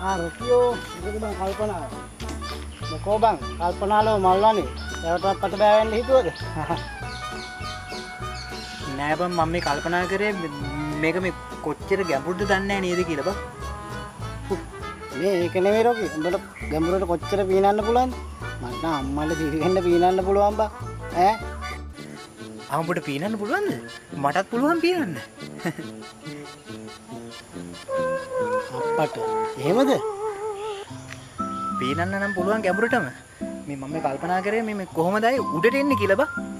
රොකියෝ මොකද බං කල්පනා මොකෝ බං කල්පනාලෝ මල්ලානේ ඒවටත් පට බෑවෙන්න හිතුවද නෑ බං මම මේ කල්පනා කරේ මේක මේ කොච්චර ගැඹුරුද දන්නේ නැහැ නේද කියලා බං මේ ඒක නෙමෙයි රොකි උඹට ගැඹුරට කොච්චර පීනන්න පුළුවන්ද මට අම්මලා දිවිගෙන්න පීනන්න පුළුවන් බං ඈ අම්බුට පීනන්න පුළුවන්ද මටත් පුළුවන් පීනන්න අප්පට එහෙමද පීනන්න නම් පුළුවන් ගැඹුරටම මේ මම කල්පනා කරේ මේ කොහොමදයි උඩට එන්නේ කියලා බං